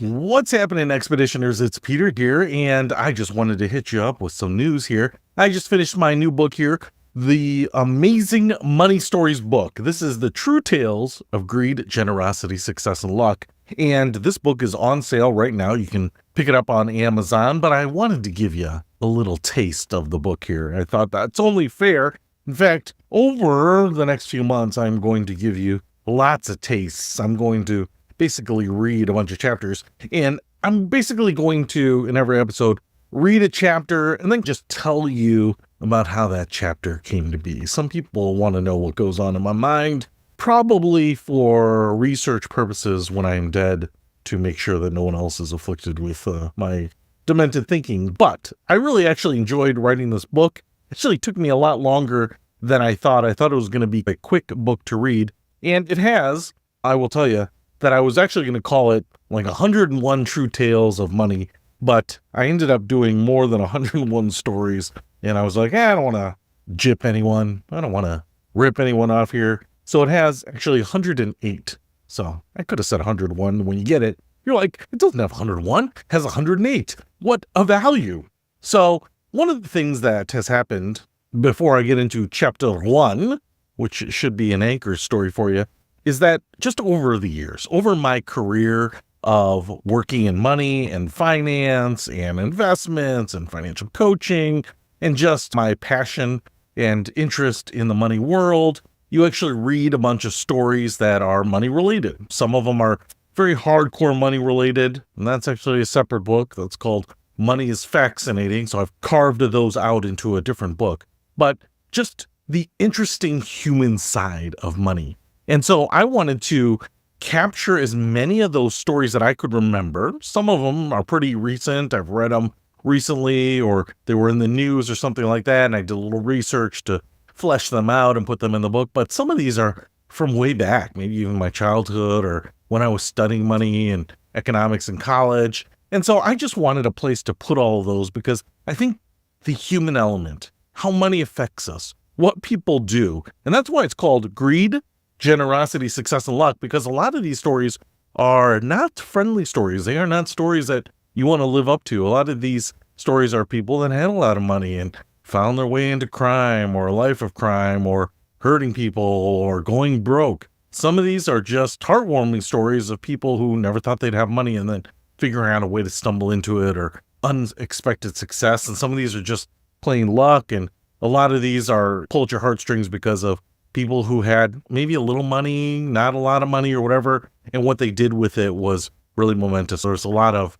What's happening, Expeditioners? It's Peter here, and I just wanted to hit you up with some news here. I just finished my new book here, the Amazing Money Stories book. This is the true tales of greed, generosity, success, and luck. And this book is on sale right now. You can pick it up on Amazon, but I wanted to give you a little taste of the book here. I thought that's only fair. In fact, over the next few months, I'm going to give you lots of tastes. I'm going to basically read a bunch of chapters, and I'm basically going to, in every episode, read a chapter and then just tell you about how that chapter came to be. Some people want to know what goes on in my mind, probably for research purposes when I'm dead, to make sure that no one else is afflicted with my demented thinking. But I really actually enjoyed writing this book. It actually took me a lot longer than I thought. I thought it was going to be a quick book to read, and it has, I will tell you, that I was actually going to call it like 101 True Tales of Money, but I ended up doing more than 101 stories, and I was like, I don't want to gyp anyone. I don't want to rip anyone off here. So it has actually 108. So I could have said 101. When you get it, you're like, it doesn't have 101, it has 108. What a value. So one of the things that has happened before I get into chapter 1, which should be an anchor story for you, is that just over the years, over my career of working in money and finance and investments and financial coaching and just my passion and interest in the money world, you actually read a bunch of stories that are money related. Some of them are very hardcore money related, and that's actually a separate book that's called Money is Fascinating. So I've carved those out into a different book, but just the interesting human side of money. And so I wanted to capture as many of those stories that I could remember. Some of them are pretty recent. I've read them recently, or they were in the news or something like that, and I did a little research to flesh them out and put them in the book. But some of these are from way back, maybe even my childhood or when I was studying money and economics in college. And so I just wanted a place to put all of those because I think the human element, how money affects us, what people do, and that's why it's called Greed, Generosity, Success, and Luck, because a lot of these stories are not friendly stories. They are not stories that you want to live up to. A lot of these stories are people that had a lot of money and found their way into crime or a life of crime or hurting people or going broke. Some of these are just heartwarming stories of people who never thought they'd have money and then figuring out a way to stumble into it, or unexpected success. And some of these are just plain luck. And a lot of these are pull at your heartstrings because of people who had maybe a little money, not a lot of money or whatever, and what they did with it was really momentous. There's a lot of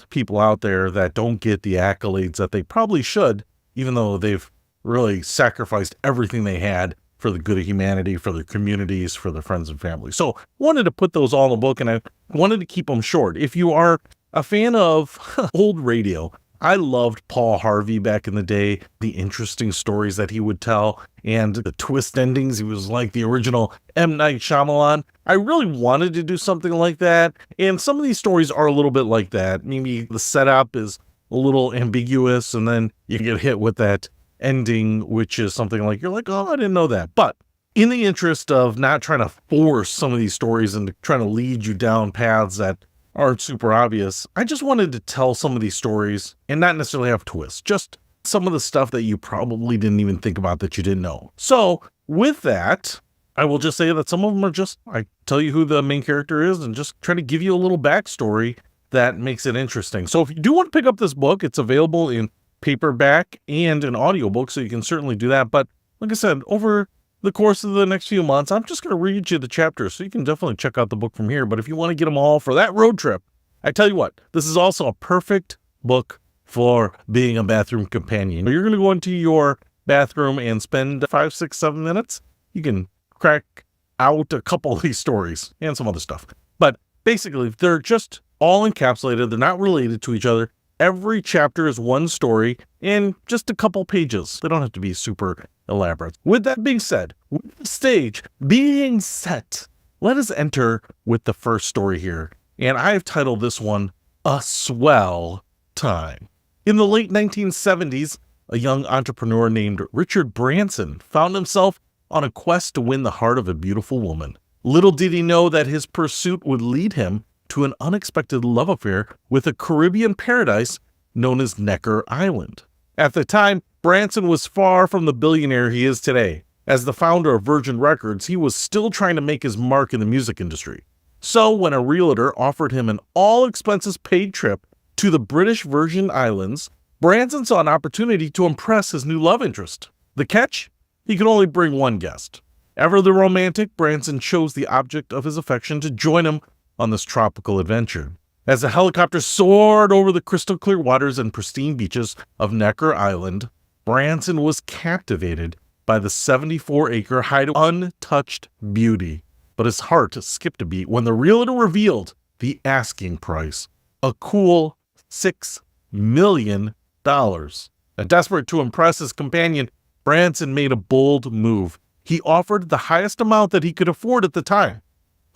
people out there that don't get the accolades that they probably should, even though they've really sacrificed everything they had for the good of humanity, for their communities, for their friends and family. So wanted to put those all in the book, and I wanted to keep them short. If you are a fan of old radio, I loved Paul Harvey back in the day, the interesting stories that he would tell and the twist endings. He was like the original M. Night Shyamalan. I really wanted to do something like that. And some of these stories are a little bit like that. Maybe the setup is a little ambiguous and then you get hit with that ending, which is something like, you're like, oh, I didn't know that. But in the interest of not trying to force some of these stories and trying to lead you down paths that aren't super obvious, I just wanted to tell some of these stories and not necessarily have twists, just some of the stuff that you probably didn't even think about that you didn't know. So with that, I will just say that some of them are just, I tell you who the main character is and just try to give you a little backstory that makes it interesting. So if you do want to pick up this book, it's available in paperback and an audiobook, so you can certainly do that. But like I said, over the course of the next few months, I'm just going to read you the chapters, so you can definitely check out the book from here. But if you want to get them all for that road trip, I tell you what, this is also a perfect book for being a bathroom companion. You're going to go into your bathroom and spend 5, 6, 7 minutes. You can crack out a couple of these stories and some other stuff. But basically, they're just all encapsulated. They're not related to each other. Every chapter is one story in just a couple pages. They don't have to be super elaborate. With that being said, with the stage being set, let us enter with the first story here. And I've titled this one, A Swell Time. In the late 1970s, a young entrepreneur named Richard Branson found himself on a quest to win the heart of a beautiful woman. Little did he know that his pursuit would lead him to an unexpected love affair with a Caribbean paradise known as Necker Island. At the time, Branson was far from the billionaire he is today. As the founder of Virgin Records, he was still trying to make his mark in the music industry. So when a realtor offered him an all-expenses-paid trip to the British Virgin Islands, Branson saw an opportunity to impress his new love interest. The catch? He could only bring one guest. Ever the romantic, Branson chose the object of his affection to join him on this tropical adventure. As the helicopter soared over the crystal-clear waters and pristine beaches of Necker Island, Branson was captivated by the 74-acre hideaway untouched beauty. But his heart skipped a beat when the realtor revealed the asking price, a cool $6 million. Desperate to impress his companion, Branson made a bold move. He offered the highest amount that he could afford at the time,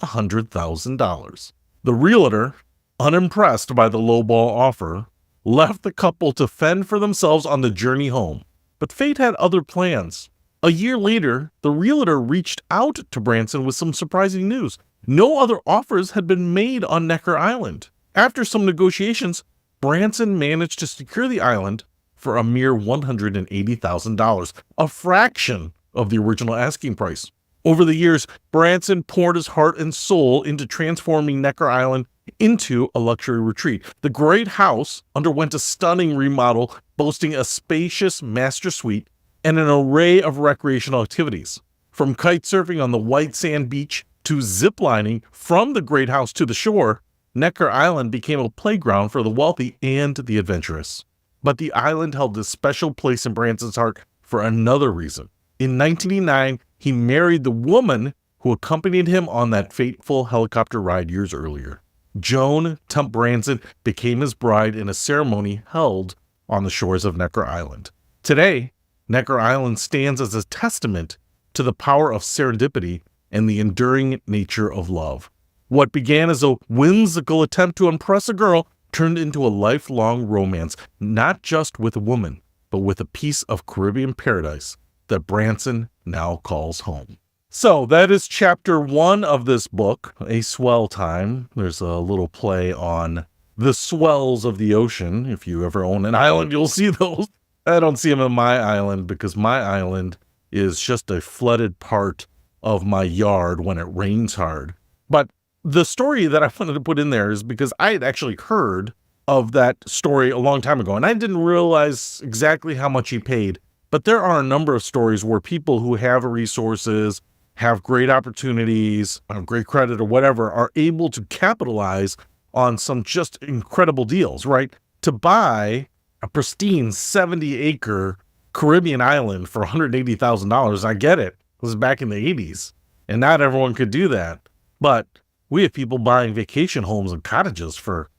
$100,000. The realtor, unimpressed by the lowball offer, left the couple to fend for themselves on the journey home. But fate had other plans. A year later, the realtor reached out to Branson with some surprising news. No other offers had been made on Necker Island. After some negotiations, Branson managed to secure the island for a mere $180,000, a fraction of the original asking price. Over the years, Branson poured his heart and soul into transforming Necker Island into a luxury retreat. The great house underwent a stunning remodel, boasting a spacious master suite and an array of recreational activities. From kite surfing on the white sand beach to ziplining from the great house to the shore, Necker Island became a playground for the wealthy and the adventurous. But the island held a special place in Branson's heart for another reason. In 1989, he married the woman who accompanied him on that fateful helicopter ride years earlier. Joan Tump Branson became his bride in a ceremony held on the shores of Necker Island. Today, Necker Island stands as a testament to the power of serendipity and the enduring nature of love. What began as a whimsical attempt to impress a girl turned into a lifelong romance, not just with a woman, but with a piece of Caribbean paradise that Branson now calls home. So that is chapter 1 of this book, A Swell Time. There's a little play on the swells of the ocean. If you ever own an island, you'll see those. I don't see them on my island because my island is just a flooded part of my yard when it rains hard. But the story that I wanted to put in there is because I had actually heard of that story a long time ago, and I didn't realize exactly how much he paid. But there are a number of stories where people who have resources, have great opportunities, great credit or whatever, are able to capitalize on some just incredible deals, right? To buy a pristine 70-acre Caribbean island for $180,000, I get it. It was back in the 80s, and not everyone could do that. But we have people buying vacation homes and cottages for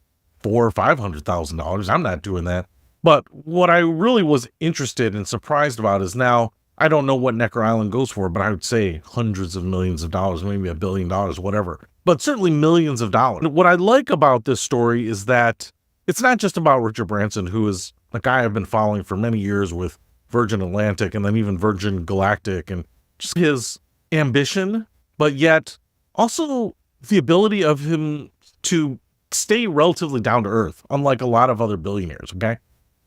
$400,000 or $500,000. I'm not doing that. But what I really was interested and surprised about is now, I don't know what Necker Island goes for, but I would say hundreds of millions of dollars, maybe $1 billion, whatever. But certainly millions of dollars. What I like about this story is that it's not just about Richard Branson, who is a guy I've been following for many years with Virgin Atlantic and then even Virgin Galactic, and just his ambition, but yet also the ability of him to stay relatively down to earth, unlike a lot of other billionaires, okay?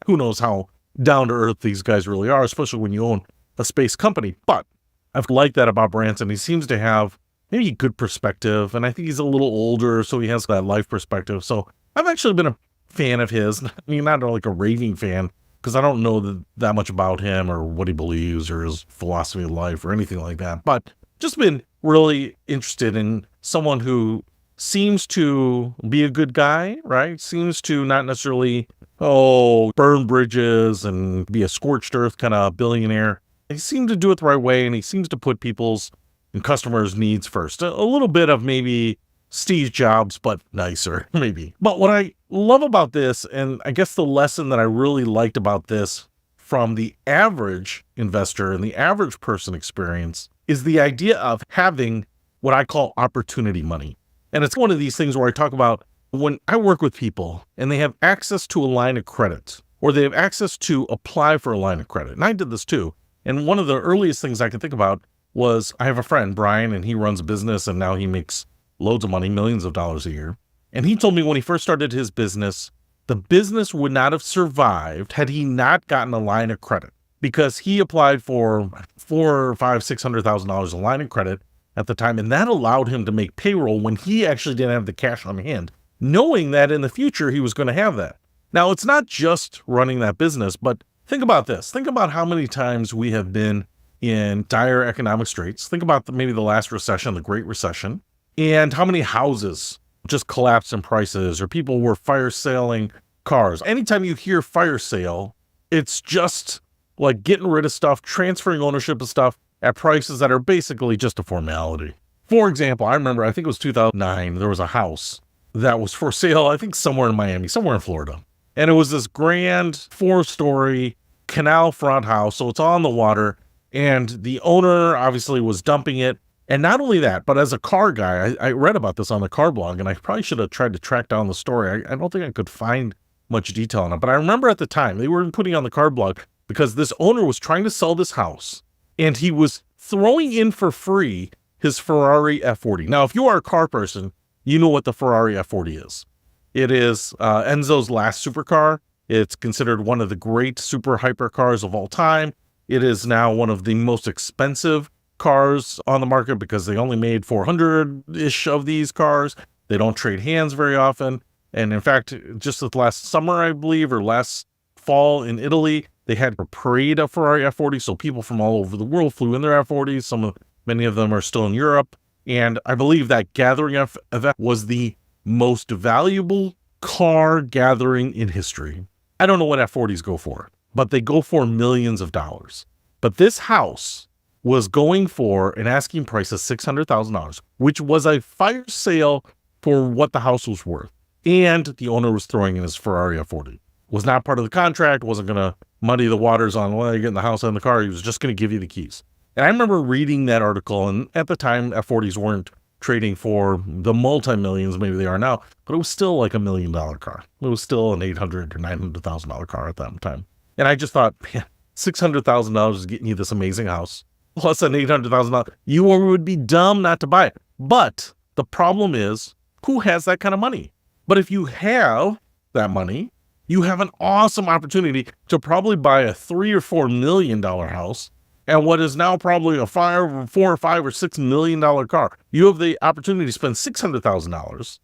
Who knows how down to earth these guys really are, especially when you own a space company. But I've liked that about Branson. He seems to have maybe good perspective, and I think he's a little older, so he has that life perspective. So I've actually been a fan of his. I mean, not like a raving fan, because I don't know that much about him or what he believes or his philosophy of life or anything like that. But just been really interested in someone who seems to be a good guy, right? Seems to not necessarily, burn bridges and be a scorched earth kind of billionaire. He seems to do it the right way, and he seems to put people's and customers' needs first. A little bit of maybe Steve Jobs, but nicer, maybe. But what I love about this, and I guess the lesson that I really liked about this from the average investor and the average person experience, is the idea of having what I call opportunity money. And it's one of these things where I talk about when I work with people and they have access to a line of credit, or they have access to apply for a line of credit. And I did this too. And one of the earliest things I can think about was I have a friend, Brian, and he runs a business, and now he makes loads of money, millions of dollars a year. And he told me when he first started his business, the business would not have survived had he not gotten a line of credit, because he applied for $400,000, $500,000, $600,000 a line of credit at the time. And that allowed him to make payroll when he actually didn't have the cash on hand, knowing that in the future he was going to have that. Now, it's not just running that business, but think about this. Think about how many times we have been in dire economic straits. Think about maybe the last recession, the Great Recession, and how many houses just collapsed in prices, or people were fire selling cars. Anytime you hear fire sale, it's just like getting rid of stuff, transferring ownership of stuff at prices that are basically just a formality. For example, I remember, I think it was 2009, there was a house that was for sale, I think somewhere in Miami, somewhere in Florida. And it was this grand 4-story canal front house. So it's on the water, and the owner obviously was dumping it. And not only that, but as a car guy, I read about this on the car blog, and I probably should have tried to track down the story. I don't think I could find much detail on it, but I remember at the time they were putting on the car blog because this owner was trying to sell this house, and he was throwing in for free his Ferrari F40. Now, if you are a car person, you know what the Ferrari F40 is. It is Enzo's last supercar. It's considered one of the great super hypercars of all time. It is now one of the most expensive cars on the market because they only made 400-ish of these cars. They don't trade hands very often. And in fact, just last summer, I believe, or last fall in Italy, they had a parade of Ferrari F40. So people from all over the world flew in their F40s. Many of them are still in Europe. And I believe that gathering event was the most valuable car gathering in history. I don't know what F40s go for, but they go for millions of dollars. But this house was going for an asking price of $600,000, which was a fire sale for what the house was worth. And the owner was throwing in his Ferrari F40. Was not part of the contract, wasn't going to muddy the waters on, well, you're getting the house and the car. He was just going to give you the keys. And I remember reading that article, and at the time, F40s weren't trading for the multi-millions, maybe they are now, but it was still like $1 million car. It was still an $800,000 or $900,000 car at that time. And I just thought, man, $600,000 is getting you this amazing house, plus an $800,000. You would be dumb not to buy it. But the problem is, who has that kind of money? But if you have that money, you have an awesome opportunity to probably buy a $3 or $4 million house and what is now probably a $4 or $5 or $6 million car. You have the opportunity to spend $600,000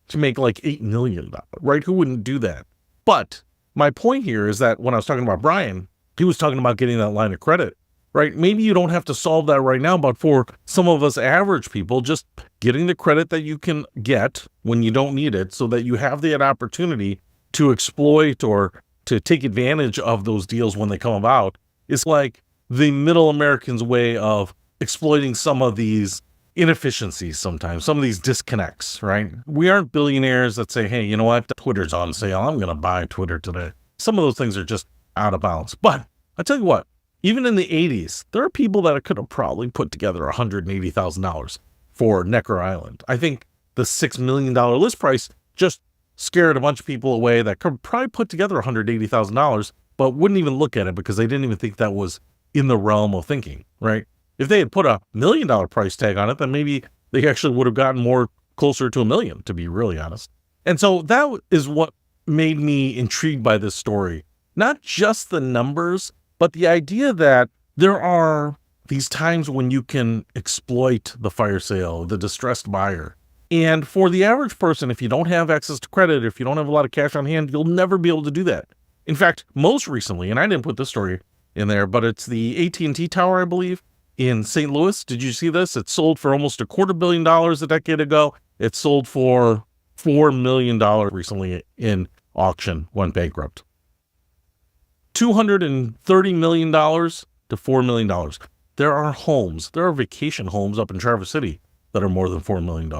to make like $8 million, right? Who wouldn't do that? But my point here is that when I was talking about Brian, he was talking about getting that line of credit, right? Maybe you don't have to solve that right now, but for some of us average people, just getting the credit that you can get when you don't need it so that you have that opportunity to exploit or to take advantage of those deals when they come about is like the middle American's way of exploiting some of these inefficiencies sometimes, some of these disconnects, right? We aren't billionaires that say, hey, you know what? Twitter's on sale. I'm going to buy Twitter today. Some of those things are just out of bounds. But I tell you what, even in the 80s, there are people that could have probably put together $180,000 for Necker Island. I think the $6 million list price just scared a bunch of people away that could probably put together $180,000, but wouldn't even look at it because they didn't even think that was in the realm of thinking, right? If they had put $1 million price tag on it, then maybe they actually would have gotten more closer to $1 million, to be really honest. And so that is what made me intrigued by this story. Not just the numbers, but the idea that there are these times when you can exploit the fire sale, the distressed buyer. And for the average person, if you don't have access to credit, if you don't have a lot of cash on hand, you'll never be able to do that. In fact, most recently, and I didn't put this story in there, but it's the AT&T tower, I believe, in St. Louis. Did you see this? It sold for almost $250 million a decade ago. It sold for $4 million recently in auction, went bankrupt. $230 million to $4 million. There are vacation homes up in Traverse City that are more than $4 million.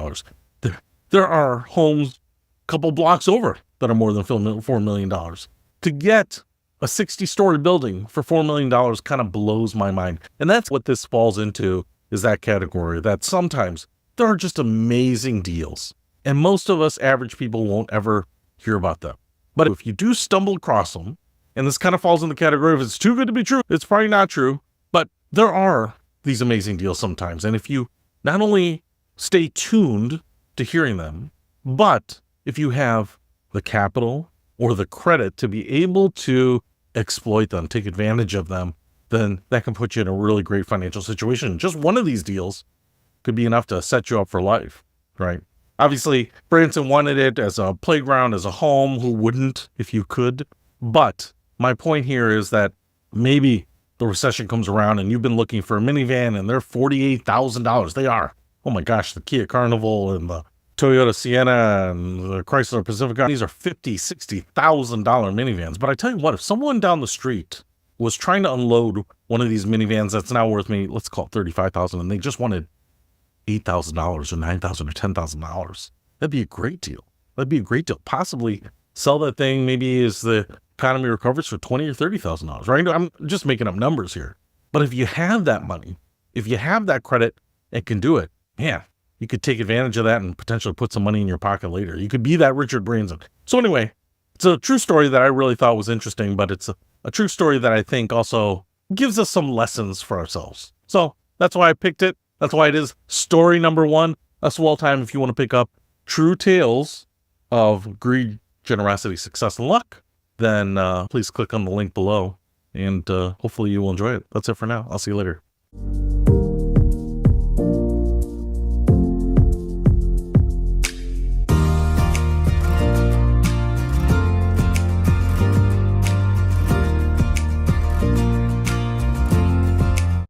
There are homes a couple blocks over that are more than $4 million. To get a 60-story building for $4 million kind of blows my mind. And that's what this falls into, is that category, that sometimes there are just amazing deals. And most of us average people won't ever hear about them. But if you do stumble across them, and this kind of falls in the category of it's too good to be true, it's probably not true, but there are these amazing deals sometimes. And if you not only stay tuned to hearing them, but if you have the capital or the credit to be able to exploit them, take advantage of them, then that can put you in a really great financial situation. Just one of these deals could be enough to set you up for life, right? Obviously, Branson wanted it as a playground, as a home. Who wouldn't if you could? But my point here is that maybe the recession comes around and you've been looking for a minivan and they're $48,000. They are. Oh my gosh, the Kia Carnival and the Toyota Sienna and the Chrysler Pacifica. These are $50,000, $60,000 minivans. But I tell you what, if someone down the street was trying to unload one of these minivans that's now worth me, let's call it $35,000, and they just wanted $8,000 or $9,000 or $10,000, that'd be a great deal. That'd be a great deal. Possibly sell that thing maybe as the economy recovers for $20,000 or $30,000, right? I'm just making up numbers here. But if you have that money, if you have that credit and can do it, yeah, you could take advantage of that and potentially put some money in your pocket later. You could be that Richard Branson. So anyway, it's a true story that I really thought was interesting, but it's a true story that I think also gives us some lessons for ourselves. So that's why I picked it. That's why it is story number 1, a Swell Time. If you want to pick up true tales of greed, generosity, success, and luck, then please click on the link below, and hopefully you will enjoy it. That's it for now. I'll see you later.